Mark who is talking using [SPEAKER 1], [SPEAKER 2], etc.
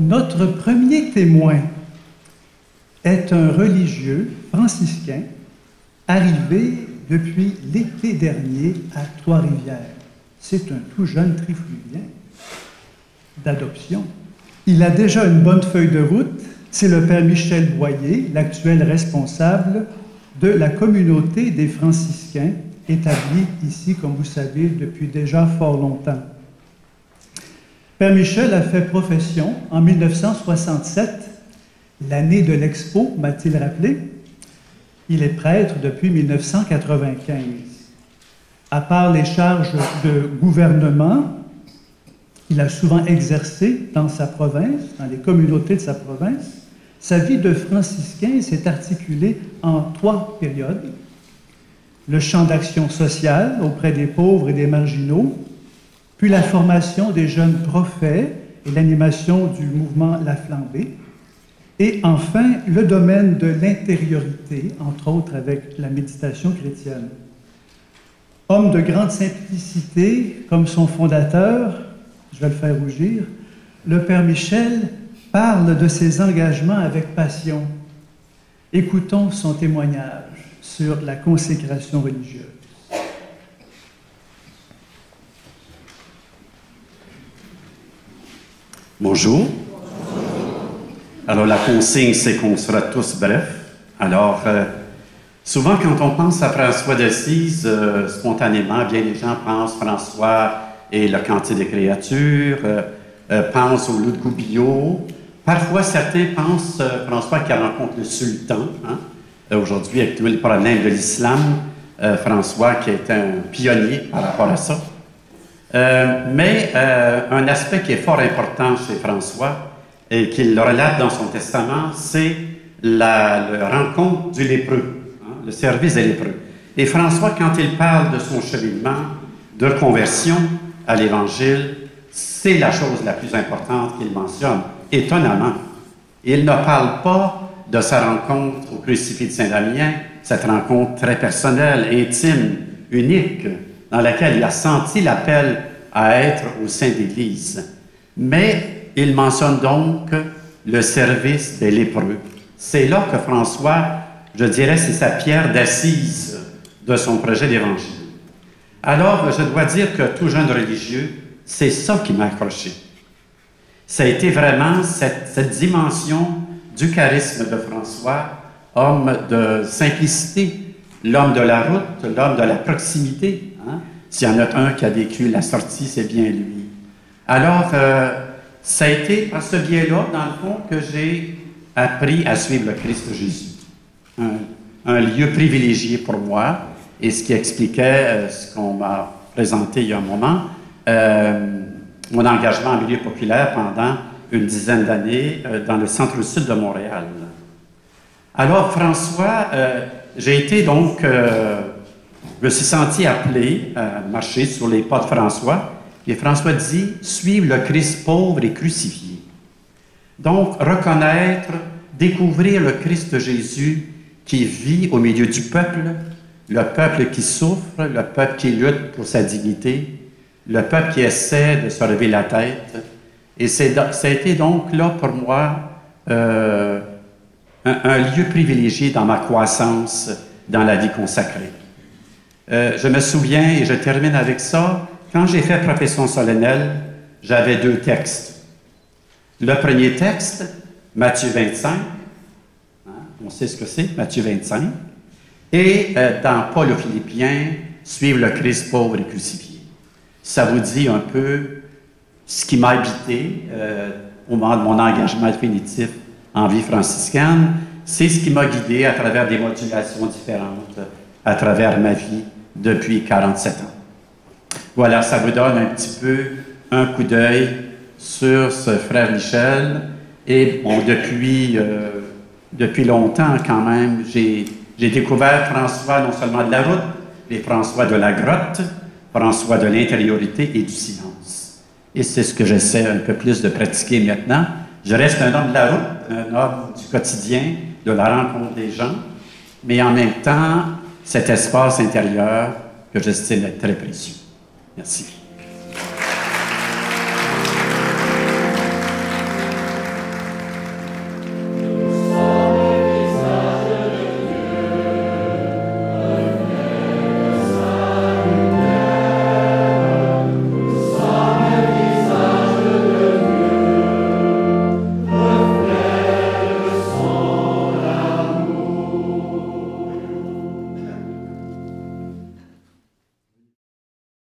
[SPEAKER 1] Notre premier témoin est un religieux franciscain arrivé depuis l'été dernier à Trois-Rivières. C'est un tout jeune trifluvien d'adoption. Il a déjà une bonne feuille de route. C'est le père Michel Boyer, l'actuel responsable de la communauté des franciscains, établie ici, comme vous savez, depuis déjà fort longtemps. Père Michel a fait profession en 1967, l'année de l'Expo, m'a-t-il rappelé. Il est prêtre depuis 1995. À part les charges de gouvernement, il a souvent exercé dans sa province, dans les communautés de sa province. Sa vie de franciscain s'est articulée en 3 périodes. Le champ d'action sociale auprès des pauvres et des marginaux, puis la formation des jeunes prophètes et l'animation du mouvement La Flambée, et enfin le domaine de l'intériorité, entre autres avec la méditation chrétienne. Homme de grande simplicité, comme son fondateur, je vais le faire rougir, le Père Michel parle de ses engagements avec passion. Écoutons son témoignage sur la consécration religieuse.
[SPEAKER 2] Bonjour. Alors, la consigne, c'est qu'on sera tous brefs. Alors, souvent, quand on pense à François d'Assise, spontanément, bien les gens pensent François et le Cantique des créatures, pensent au loup de Goubillot. Parfois, certains pensent François qui rencontre le sultan. Hein? Aujourd'hui, avec tous les problèmes de l'islam, François qui est un pionnier par rapport à ça. Mais un aspect qui est fort important chez François et qu'il le relate dans son testament, c'est la rencontre du lépreux, hein, le service des lépreux. Et François, quand il parle de son cheminement de conversion à l'Évangile, c'est la chose la plus importante qu'il mentionne. Étonnamment, il ne parle pas de sa rencontre au crucifix de Saint-Damien, cette rencontre très personnelle, intime, unique, dans laquelle il a senti l'appel à être au sein de l'Église. Mais il mentionne donc le service des lépreux. C'est là que François, je dirais, c'est sa pierre d'assise de son projet d'Évangile. Alors, je dois dire que tout jeune religieux, c'est ça qui m'a accroché. Ça a été vraiment cette dimension du charisme de François, homme de simplicité, l'homme de la route, l'homme de la proximité. Hein? S'il y en a un qui a vécu la sortie, c'est bien lui. Alors, ça a été par ce biais-là, dans le fond, que j'ai appris à suivre le Christ Jésus. Un lieu privilégié pour moi, et ce qui expliquait ce qu'on m'a présenté il y a un moment, mon engagement en milieu populaire pendant une dizaine d'années dans le centre-sud de Montréal. Alors, François, j'ai été donc, je me suis senti appelé à marcher sur les pas de François, et François dit « Suivre le Christ pauvre et crucifié ». Donc, reconnaître, découvrir le Christ Jésus qui vit au milieu du peuple, le peuple qui souffre, le peuple qui lutte pour sa dignité, le peuple qui essaie de se relever la tête. Et ça a été donc là pour moi un lieu privilégié dans ma croissance dans la vie consacrée. Je me souviens, et je termine avec ça, quand j'ai fait profession solennelle, j'avais 2 textes. Le premier texte, Matthieu 25, hein, on sait ce que c'est, Matthieu 25, et dans Paul aux Philippiens, suivre le Christ pauvre et crucifié. Ça vous dit un peu ce qui m'a habité au moment de mon engagement définitif en vie franciscaine. C'est ce qui m'a guidé à travers des modulations différentes, à travers ma vie depuis 47 ans. Voilà, ça vous donne un petit peu un coup d'œil sur ce frère Michel. Et bon, depuis longtemps quand même, j'ai découvert François non seulement de la route, mais François de la grotte, François de l'intériorité et du silence. Et c'est ce que j'essaie un peu plus de pratiquer maintenant. Je reste un homme de la route, un homme du quotidien, de la rencontre des gens, mais en même temps, cet espace intérieur que j'estime être très précieux. Merci.